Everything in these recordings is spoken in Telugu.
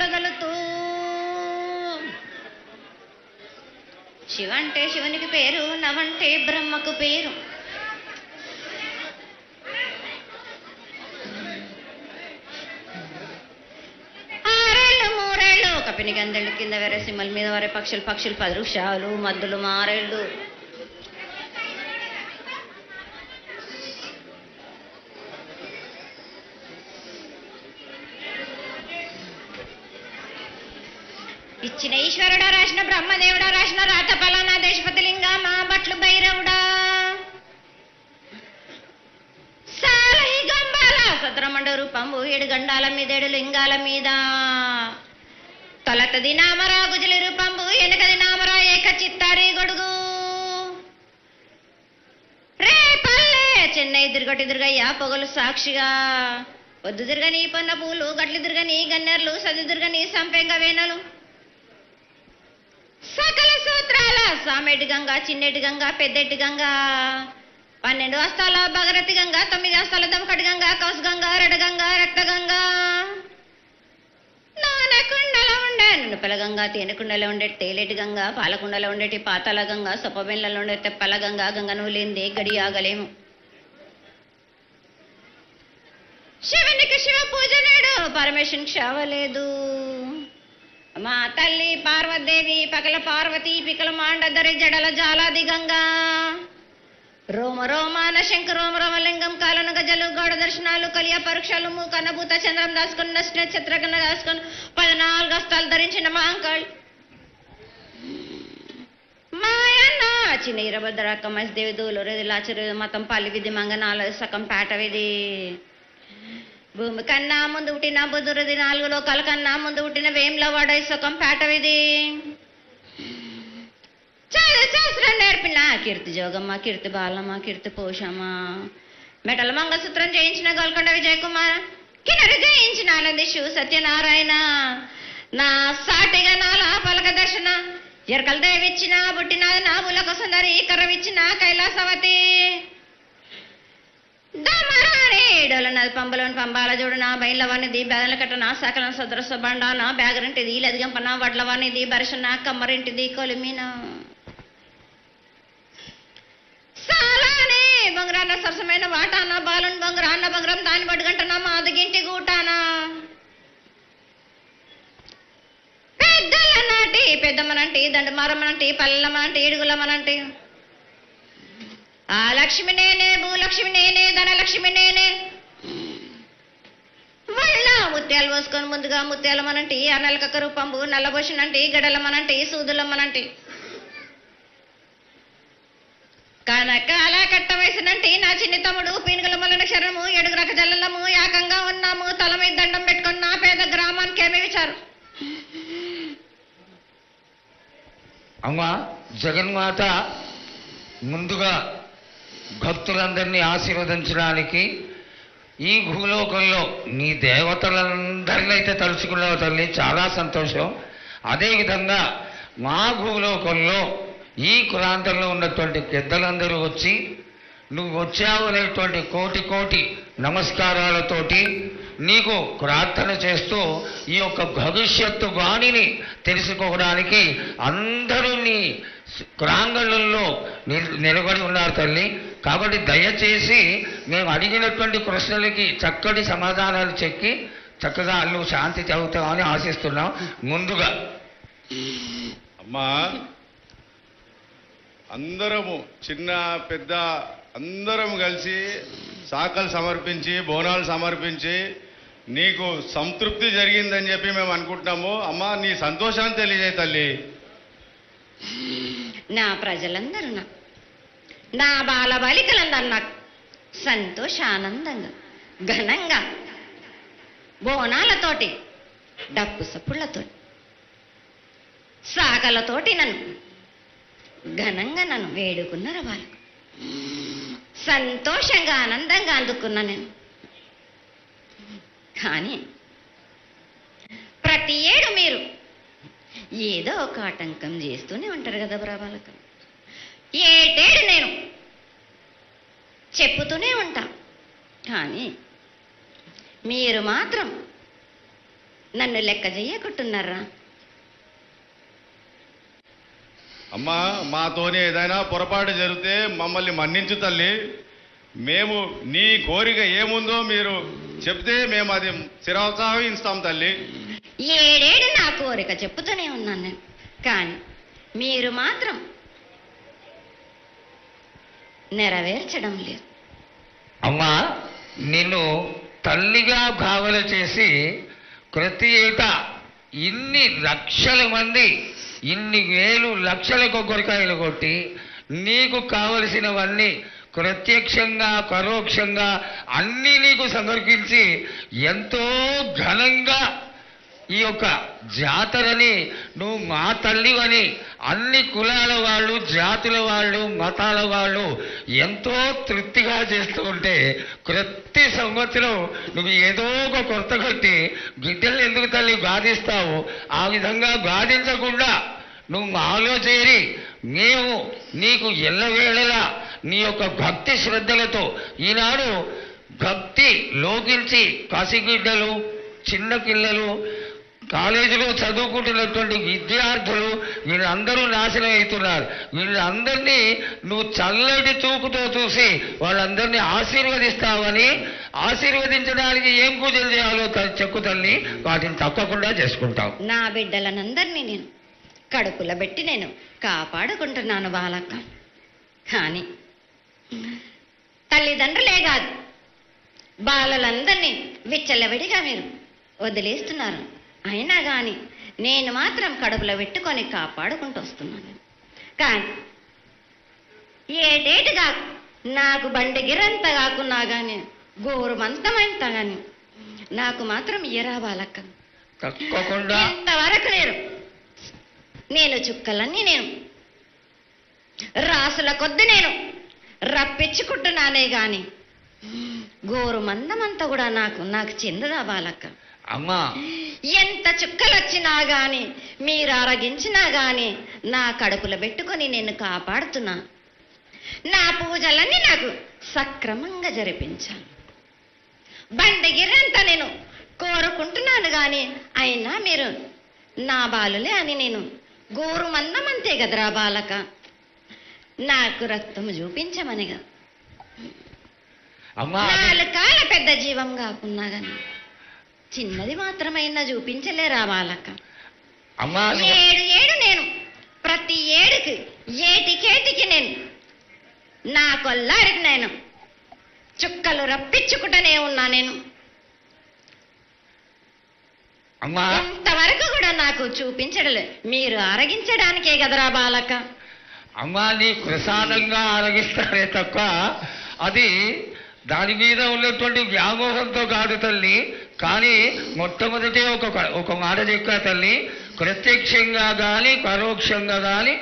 తగలుతూ శివంటే శివునికి పేరు, నవంటే బ్రహ్మకు పేరు. ఆరేళ్ళు మూరేళ్ళు కపిని గందెళ్ళు కింద వేరే సింహల మీద వరే పక్షులు 10 వృక్షాలు మద్దులు మారేళ్ళు. ఇచ్చిన ఈశ్వరుడా, రాసిన బ్రహ్మదేవుడా, రాసిన రాత ఫలానా దేశపతి లింగా, మా బట్లు భైరవుడా, సాలహి గంబాల సద్రమండ రూపంబు 7 గండాల మీద 7 లింగాల మీద, తలతది నామరా గుజలి రూపంబు వెనకది నామరా ఏక చిత్తారి గొడుగు, రే పల్లె చెన్నై తిరుగటి తిరుగయ్యా పొగలు సాక్షిగా, పొద్దు తిరగని పొన్న పూలు గట్లు తిరగని గన్నెర్లు సది తిరగని సంపెంగ వేనలు, సకల సూత్రాల సామెటి గంగా చిన్నెటి గంగా పెద్దెటి గంగా, 12 హస్తాల భగరథి గంగా, 9 హస్తాల దమకటి గంగా, కౌసు గంగా, రెడ గంగా, రక్త గంగా, నానకుండలో ఉండే నునుపల గంగా, తేనెకుండలో ఉండే తేలేటి గంగా, పాలకుండలో ఉండేటి పాతాల గంగా, సొప్పబెండ్లలో ఉండే తెప్పల గంగా, గంగను లేందే గడి ఆగలేము. శివునికి శివ పూజ నేడు, పరమేశ్వరునికి శావలేదు. మా తల్లి పార్వదేవి పకల పార్వతి పికల మాండదరి జడల జాలాది గంగా, రోమ రోమాన శంక రోమ రోమలింగం కాలను గజలు గౌడ దర్శనాలు కలియ పరీక్షలు మూకన్నభూత చంద్రం దాసుకుని నక్షత్రకన్న దాసుకుని 14 హస్తాలు ధరించిన మా అంకల్ మాయన్న చిన్న ఇరభద్రక్క మసిదేవి దూలూరేది లాచరు మతం పల్లి విధి మంగనాల సకం పేట విధి, భూమి కన్నా ముందు పుట్టిన బుధురది 4 లోకాల కన్నా ముందు పుట్టిన వేములవాడ సుఖం పేటవిది, శాస్త్రం నేర్పిన కీర్తి జోగమ్మ, కీర్తి బాలమ్మ, కీర్తి పోషమ్మ, మెటల మంగళసూత్రం జయించిన గోల్కొండ విజయ్ కుమార్, కిన్నరి జయించిన ఆనందిషు సత్యనారాయణ, నా సాటిగా నాలా పలక దర్శన ఎరకల దేవిచ్చిన పుట్టినది నా బులక సుందరి కర్రవిచ్చిన కైలాసవతి, డోలనది పంబలోని పంబాల జోడు నా బయలవానిది బేదల కట్ట నా సకలం సదరస బండ నా బ్యాగరింటిది లదిగంపన వడ్లవానిది బరిషన కమ్మరింటిది కొలిమిన సాలానే బంగారాన్న సరసమైన వాటాన బాలుని బంగారాన్న బంగారం దాని బడ్డుగంటనా మాదిగింటి గూటానా, పెద్దల నాటి పెద్దమ్మనంటి దండమారమ్మనంటి పల్లెమ్మనంటి ఏడుగులమ్మనంటి, ఆ లక్ష్మి నేనే భూలక్ష్మి నేనే ధనలక్ష్మి నేనే, వాళ్ళ ముత్యాలు పోసుకొని ముందుగా ముత్యాలమ్మనంటి ఆ నలకక్క రూపంబు నల్లబోషనంటి గడలమ్మనంటి సూదులమ్మనంటి, కనకాల కట్ట వయసునంటి నా చిన్ని తమ్ముడు పీనుగల మల్లన క్షరము 7 రక జల్లము ఏకంగా ఉన్నాము తల మీద దండం పెట్టుకుని నా పేద గ్రామానికి ఏమి విచారు. అమ్మా జగన్మాత ముందుగా భక్తులందరినీ ఆశీర్వదించడానికి ఈ భూలోకంలో నీ దేవతలందరినీ అయితే తలుచుకున్నావు తల్లి, చాలా సంతోషం. అదేవిధంగా మా భూలోకంలో ఈ ప్రాంతంలో ఉన్నటువంటి పెద్దలందరూ వచ్చి నువ్వు వచ్చావు అనేటువంటి కోటి నమస్కారాలతోటి నీకు ప్రార్థన చేస్తూ ఈ యొక్క భవిష్యత్తు వాణిని తెలుసుకోవడానికి అందరూ నీ ప్రాంగణంలో నిలబడి ఉన్నారు తల్లి. కాబట్టి దయచేసి మేము అడిగినటువంటి ప్రశ్నలకి చక్కటి సమాధానాలు చెక్కి చక్కగా నువ్వు శాంతి చదువుతావని ఆశిస్తున్నాం. ముందుగా అమ్మా అందరము చిన్న పెద్ద అందరం కలిసి శాఖలు సమర్పించి బోనాలు సమర్పించి నీకు సంతృప్తి జరిగిందని చెప్పి మేము అనుకుంటున్నాము. అమ్మా నీ సంతోషాన్ని తెలియజేయ తల్లి. నా ప్రజలందరూ నా బాలబాలికలందరూ నాకు సంతోషానందంగా ఘనంగా బోనాలతోటి డప్పు సప్పుళ్లతో సాకలతోటి నన్ను ఘనంగా నన్ను వేడుకున్నారు. వాళ్ళకు సంతోషంగా ఆనందంగా అందుకున్నా నేను. కానీ ప్రతి ఏడు మీరు ఏదో ఒక ఆటంకం చేస్తూనే ఉంటారు కదా బ్రాబాలకు. ఏటేడు నేను చెప్పుతూనే ఉంటా, కానీ మీరు మాత్రం నన్ను లెక్క చెయ్యకుంటున్నారా? అమ్మా, మాతోని ఏదైనా పొరపాటు జరిగితే మమ్మల్ని మన్నించు తల్లి. మేము నీ కోరిక ఏముందో మీరు చెప్తే మేము అది శిరోత్సాహిస్తాం తల్లి. ఏడేడు నా కోరిక చెప్పుతూనే ఉన్నాను నేను, కానీ మీరు మాత్రం నెరవేర్చడం లేదు. అమ్మా, నిన్ను తల్లిగా భావన చేసి ప్రతి ఏటా ఇన్ని లక్షల మంది, ఇన్ని వేలు లక్షల కొబ్బరికాయలు కొట్టి నీకు కావలసినవన్నీ ప్రత్యక్షంగా పరోక్షంగా అన్నీ నీకు సమర్పించి ఎంతో ఘనంగా ఈ యొక్క జాతరని నువ్వు మా తల్లివని అన్ని కులాల వాళ్ళు, జాతుల వాళ్ళు, మతాల వాళ్ళు ఎంతో తృప్తిగా చేస్తూ ఉంటే ప్రతి సంవత్సరం నువ్వు ఏదో ఒక కొత్త కొట్టి గిడ్డలు ఎందుకు తల్లి బాధిస్తావు? ఆ విధంగా బాధించకుండా నువ్వు మాలో చేరి మేము నీకు ఎల్లవేళలా నీ యొక్క భక్తి శ్రద్ధలతో ఈనాడు భక్తి లోకించి పసిగిడ్డలు, చిన్న పిల్లలు, కాలేజీలో చదువుకుంటున్నటువంటి విద్యార్థులు వీళ్ళందరూ నాశనం అవుతున్నారు. వీళ్ళందరినీ నువ్వు చల్లటి చూపుతో చూసి వాళ్ళందరినీ ఆశీర్వదిస్తావని, ఆశీర్వదించడానికి ఏం పూజలు చేయాలో చెప్పు తల్లి, వాటిని తప్పకుండా చేసుకుంటావు. నా బిడ్డలనందరినీ నేను కడుపులో పెట్టి నేను కాపాడుకుంటున్నాను బాలక్క. కానీ తల్లిదండ్రులే కాదు, బాలలందరినీ విచ్చలవిడిగా మీరు వదిలేస్తున్నారు. అయినా కానీ నేను మాత్రం కడుపులో పెట్టుకొని కాపాడుకుంటూ వస్తున్నాను. కానీ ఏటేటుగా నాకు బండి గిరంత కాకున్నా కానీ గోరుమంతమంత కానీ నాకు మాత్రం ఇయ్యరా బాలక్క. తప్పకుండా ఇంతవరకు నేను చుక్కలన్నీ నేను రాసుల కొద్ది నేను రప్పించుకుంటున్నానే గాని గోరు మందమంతా కూడా నాకు చెందదా బాలక్క. అమ్మా, ఎంత చుక్కలు వచ్చినా గాని మీరు అరగించినా గాని నా కడుపులో పెట్టుకొని నేను కాపాడుతున్నా. నా పూజలన్నీ నాకు సక్రమంగా జరిపించాలి. బండగిరంతా నేను కోరుకుంటున్నాను గాని అయినా మీరు నా బాలులే అని నేను గోరు మందమంతే కదరా బాలక. నాకు రక్తము చూపించమనిగా అమ్మా, 4 కాళ్ళ పెద్ద జీవం కాకున్నా గాని చిన్నది మాత్రమైనా చూపించలేరా బాలక. అమ్మా, ఏడు నేను ప్రతి ఏడుకి ఏటికేటికి నేను నా కొల్లారికి నేను చుక్కలు రప్పించుకుంటూనే ఉన్నా. నేను అమ్మా, ఇంతవరకు కూడా నాకు చూపించడలే, మీరు ఆరగించడానికే కదరా బాలక. అమ్మా, నీ ప్రసాదంగా ఆరగిస్తారే తప్ప అది దాని మీద ఉన్నటువంటి వ్యామోహంతో కాదు తల్లి. కానీ మొట్టమొదటి ఒక మాట చెప్పా తల్లి, ప్రత్యక్షంగా కానీ పరోక్షంగా కానీ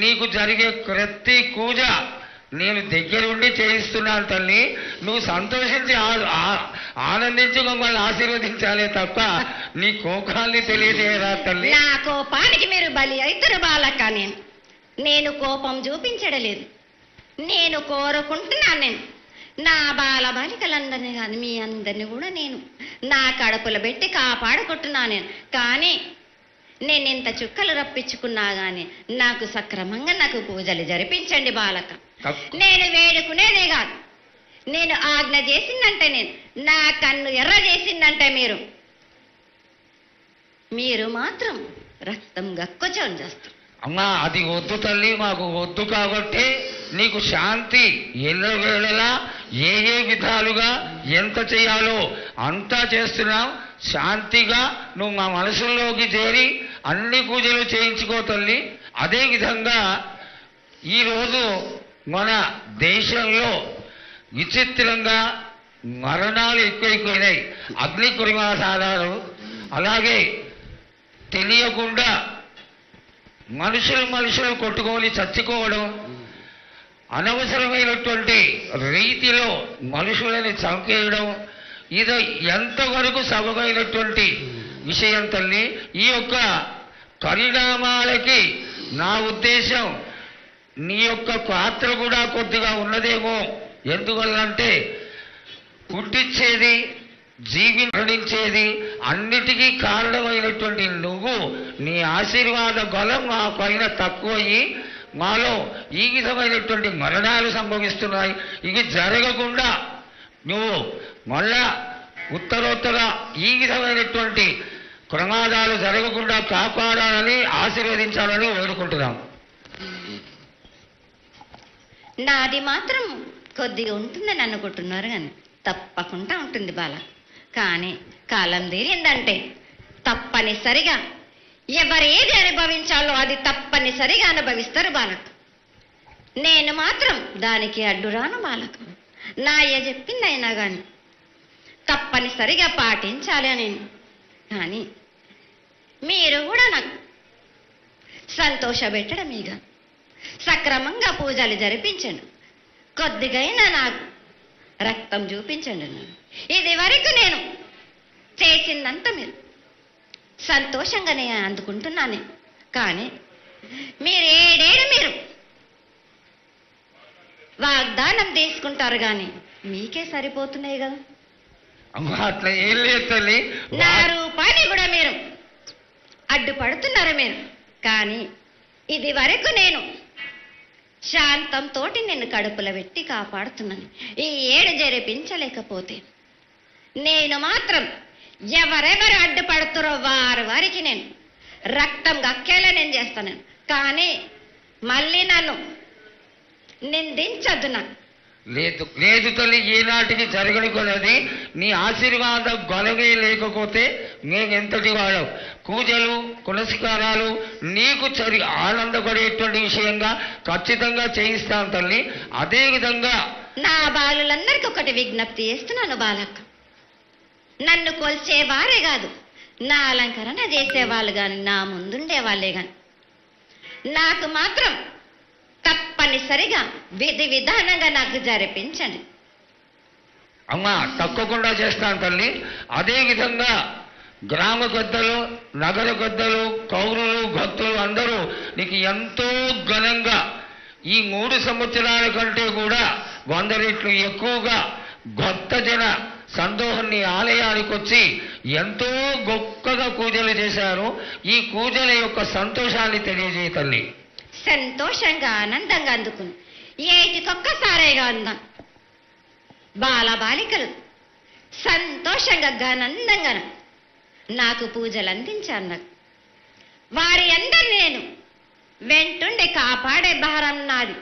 నీకు జరిగే ప్రతి పూజ నేను దగ్గరుండి చేయిస్తున్నాను తల్లి. నువ్వు సంతోషించి ఆనందించి మమ్మల్ని ఆశీర్వదించాలే తప్ప నీ కోపాన్ని తెలియజేయరా తల్లి. నా కోపానికి మీరు బలి అవుతారు బాలక. నేను కోపం చూపించడలేదు, నేను కోరుకుంటున్నాను. నేను నా బాల బాలికలందరినీ కాదు మీ అందరినీ కూడా నేను నా కడుపులో పెట్టి కాపాడుకుంటున్నాను. నేను కానీ నేను ఇంత చుక్కలు రప్పించుకున్నా గాని నాకు సక్రమంగా నాకు పూజలు జరిపించండి బాలక. నేను వేడుకునేదే కాదు, నేను ఆజ్ఞ చేసిందంటే నేను నా కన్ను ఎర్ర చేసిందంటే మీరు మాత్రం రక్తం గక్కుచోని చేస్తారు. అమ్మా, అది వద్దు తల్లి, మాకు వద్దు. కాబట్టి నీకు శాంతి ఎల్లవేళలా ఏ విధాలుగా ఎంత చేయాలో అంతా చేస్తున్నాం. శాంతిగా నువ్వు మా మనసులోకి చేరి అన్ని పూజలు చేయించుకో తల్లి. అదేవిధంగా ఈరోజు మన దేశంలో విచిత్రంగా మరణాలు ఎక్కువైపోయినాయి. అగ్ని కురిమాసాలు, అలాగే తెలియకుండా మనుషులు కొట్టుకొని చచ్చుకోవడం, అనవసరమైనటువంటి రీతిలో మనుషులని చంపేయడం, ఇది ఎంతవరకు సబమైనటువంటి విషయం తల్లి. ఈ యొక్క పరిణామాలకి నా ఉద్దేశం నీ యొక్క పాత్ర కూడా కొద్దిగా ఉన్నదేమో. ఎందువల్లంటే పుట్టించేది మరణించేది అన్నిటికీ కారణమైనటువంటి నువ్వు నీ ఆశీర్వాద బలం మా పైన తక్కువయ్యి మాలో ఈ విధమైనటువంటి మరణాలు సంభవిస్తున్నాయి. ఇవి జరగకుండా నువ్వు మళ్ళా ఉత్తరోత్తర ఈ విధమైనటువంటి ప్రమాదాలు జరగకుండా కాపాడాలని ఆశీర్వదించాలని వేడుకుంటున్నాం. నాది మాత్రం కొద్దిగా ఉంటుందని అనుకుంటున్నారు కానీ తప్పకుండా ఉంటుంది బాల. కానీ కాలం తీరిందంటే తప్పనిసరిగా ఎవరేది అనుభవించాలో అది తప్పనిసరిగా అనుభవిస్తారు బాలకు. నేను మాత్రం దానికి అడ్డురాను బాలకు. నా అయ్య చెప్పింది అయినా కానీ తప్పనిసరిగా పాటించాలి అని. కానీ మీరు కూడా నాకు సంతోషపెట్టడమేగా సక్రమంగా పూజలు జరిపించండి. కొద్దిగైనా నాకు రక్తం చూపించండి. ఇది వరకు నేను చేసిందంతా మీరు సంతోషంగానే అందుకుంటున్నాను. కానీ మీరు ఏడేడు మీరు వాగ్దానం తీసుకుంటారు కానీ మీకే సరిపోతున్నాయి కదా. అట్లా ఏం లేదు తల్లి. నా రూపాన్ని కూడా మీరు అడ్డుపడుతున్నారు మీరు. కానీ ఇది వరకు నేను శాంతంతో నిన్ను కడుపులో పెట్టి కాపాడుతున్నాను. ఈ ఏడు జరిపించలేకపోతే నేను మాత్రం ఎవరెవరు అడ్డుపడుతారో వారికి నేను రక్తం గక్కేలా నేను చేస్తాను. కానీ మళ్ళీ నన్ను నిందించద్దు. నాకు లేదు లేదు తల్లి, ఏనాటికి జరగని కొలది నీ ఆశీర్వాద గొలవే లేకపోతే మేమెంతటి వాళ్ళం. పూజలు పునస్కారాలు నీకు ఆనందపడేటువంటి విషయంగా ఖచ్చితంగా చేయిస్తాను తల్లి. అదేవిధంగా నా బాలులందరికీ ఒకటి విజ్ఞప్తి చేస్తున్నాను బాలక్క. నన్ను కొల్చేవారే కాదు, నా అలంకరణ చేసేవాళ్ళు కానీ నా ముందుండే వాళ్ళే కానీ నాకు మాత్రం తప్పనిసరిగా విధి విధానంగా నాకు జరిపించండి. అమ్మా తప్పకుండా చేస్తాను తల్లి. అదేవిధంగా గ్రామ పెద్దలు, నగర పెద్దలు, కౌరులు, భక్తులు అందరూ నీకు ఎంతో ఘనంగా ఈ 3 సంవత్సరాల కంటే కూడా 100 రెట్లు ఎక్కువగా భక్తజన సందోహాన్ని ఆలయానికి వచ్చి ఎంతో గొప్పగా పూజలు చేశారు. ఈ పూజల యొక్క సంతోషాన్ని తెలియజేయ తల్లి. సంతోషంగా ఆనందంగా అందుకుని ఏటికొక్కసారేగా అందాం. బాలబాలికలు సంతోషంగా ఆనందంగా నాకు పూజలు అందించాను. నాకు వారి అందరినీ నేను వెంటుండి కాపాడే భారం నాది.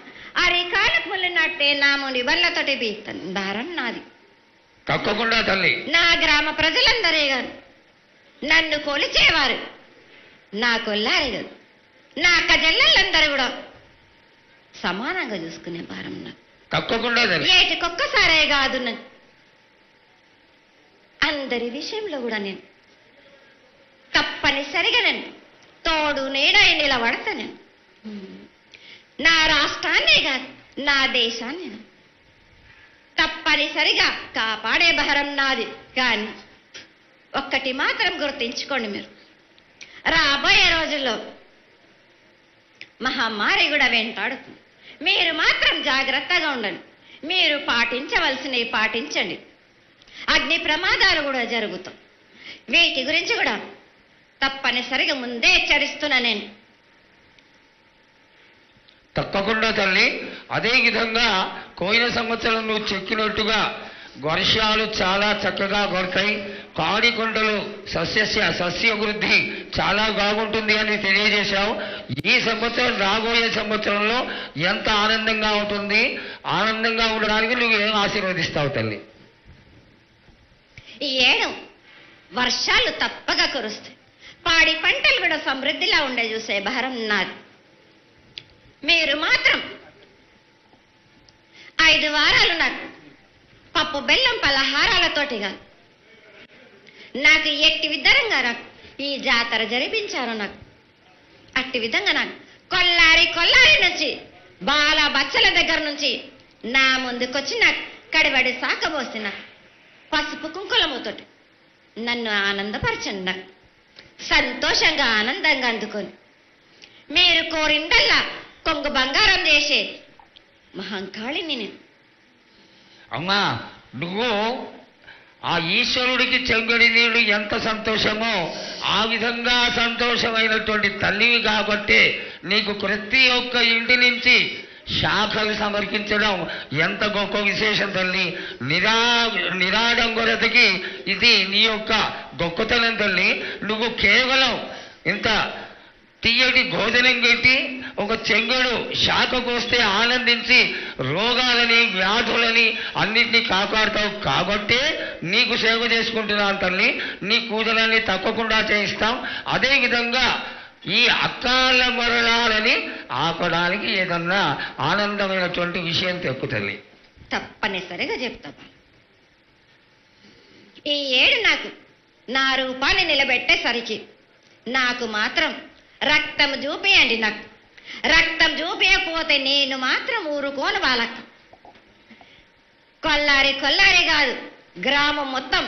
అరికాలకు ముళ్ళినట్టే నా ముని వల్లతోటి బీస్తాను భారం నాది. తప్పకుండా తల్లి. నా గ్రామ ప్రజలందరే గారు నన్ను కొలిచేవారు నా కొల్లారే కాదు, నా అక్క చెల్లెళ్ళందరూ కూడా సమానంగా చూసుకునే భారం నాకు. తప్పకుండా తల్లి. ఏటికొక్కసారే కాదు, అందరి విషయంలో కూడా నేను తప్పనిసరిగా నేను తోడు నీడై నిలబడతా. నేను నా రాష్ట్రాన్నే కాదు నా దేశాన్ని తప్పనిసరిగా కాపాడే భారం నాది. కానీ ఒక్కటి మాత్రం గుర్తించుకోండి, మీరు రాబోయే రోజుల్లో మహమ్మారి కూడా వెంటాడుతుంది. మీరు మాత్రం జాగ్రత్తగా ఉండండి. మీరు పాటించవలసినవి పాటించండి. అగ్ని ప్రమాదాలు కూడా జరుగుతాయి. వీటి గురించి కూడా తప్పనిసరిగా ముందే హెచ్చరిస్తున్నా నేను. తప్పకుండా తల్లి. అదేవిధంగా పోయిన సంవత్సరం నువ్వు చెక్కినట్టుగా వర్షాలు చాలా చక్కగా కొడతాయి. పాడికొండలు సస్యవృద్ధి చాలా బాగుంటుంది అని తెలియజేశావు. ఈ సంవత్సరం రాబోయే సంవత్సరంలో ఎంత ఆనందంగా ఉంటుంది, ఆనందంగా ఉండడానికి నువ్వు ఏం ఆశీర్వదిస్తావు తల్లి? ఈ ఏడు వర్షాలు తప్పగా కురుస్తాయి. పాడి పంటలు కూడా సమృద్ధిలా ఉండే చూసే భారం నాది. మీరు మాత్రం 5 వారాలు నాకు పప్పు బెల్లం పలహారాలతోటిగా నాకు ఎట్టి విధంగా నాకు ఈ జాతర జరిపించారు. నాకు అట్టి విధంగా నాకు కొల్లారి నుంచి బాల బచ్చల దగ్గర నుంచి నా ముందుకొచ్చి నాకు కడిబడి సాకబోసి నాకు పసుపు కుంకులముతోటి నన్ను ఆనందపరచండి. నాకు సంతోషంగా ఆనందంగా అందుకొని మీరు కోరిందల్లా కొంగు బంగారం చేసే మహంకాళిని నేను. అమ్మా నువ్వు ఆ ఈశ్వరుడికి చెంగడి నీళ్ళు ఎంత సంతోషమో ఆ విధంగా సంతోషమైనటువంటి తల్లివి కాబట్టి నీకు ప్రతి ఒక్క ఇంటి నుంచి శాఖలు సమర్పించడం ఎంత గొప్ప విశేషం తల్లి. నిరాడంబరతకి ఇది నీ యొక్క గొప్పతనం తల్లి. నువ్వు కేవలం ఇంత తీయటి భోజనం పెట్టి ఒక చెంగుడు శాఖకు వస్తే ఆనందించి రోగాలని వ్యాధులని అన్నింటినీ కాపాడుతావు కాబట్టే నీకు సేవ చేసుకుంటున్నాను తల్లి. నీ పూజలన్నీ తప్పకుండా చేయిస్తాం. అదేవిధంగా ఈ అకాల మరణాలని ఆపడానికి ఏదన్నా ఆనందమైనటువంటి విషయం చెప్పు తల్లి. తప్పనిసరిగా చెప్తా. ఈ ఏడు నాకు నా రూపాన్ని నిలబెట్టేసరికి నాకు మాత్రం రక్తం చూపేయండి. నాకు రక్తం చూపేయకపోతే నేను మాత్రం ఊరుకోను. వాళ్ళకు కొల్లారి కాదు, గ్రామం మొత్తం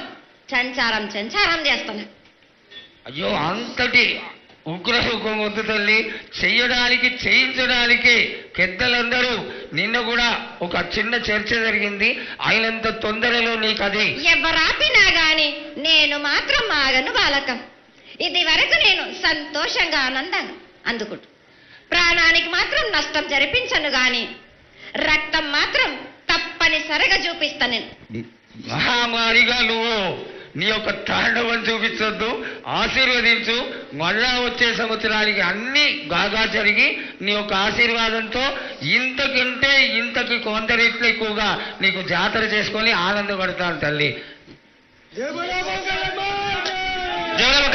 సంచారం చేస్తాను. అయ్యో, అంతటి ఉగ్రహుకం వద్దు తల్లి. చేయించడానికి పెద్దలందరూ నిన్న కూడా ఒక చిన్న చర్చ జరిగింది. అయినంత తొందరలో నీకు అది ఎవరాపినా గాని నేను మాత్రం ఆగను బాలకం. ఇది వరకు నేను సంతోషంగా ఆనందంగా అందుకుంటు. ప్రాణానికి మాత్రం నష్టం జరిపించను గాని రక్తం మాత్రం తప్పనిసరిగా చూపిస్తాను. నేను మహామారిగా నువ్వు నీ యొక్క తాండవం చూపించొద్దు, ఆశీర్వదించు. మళ్ళా వచ్చే సంవత్సరానికి అన్ని బాగా జరిగి నీ యొక్క ఆశీర్వాదంతో ఇంతకి కొంత రెట్లు ఎక్కువగా నీకు జాతర చేసుకొని ఆనందపడతాను తల్లి. జగన్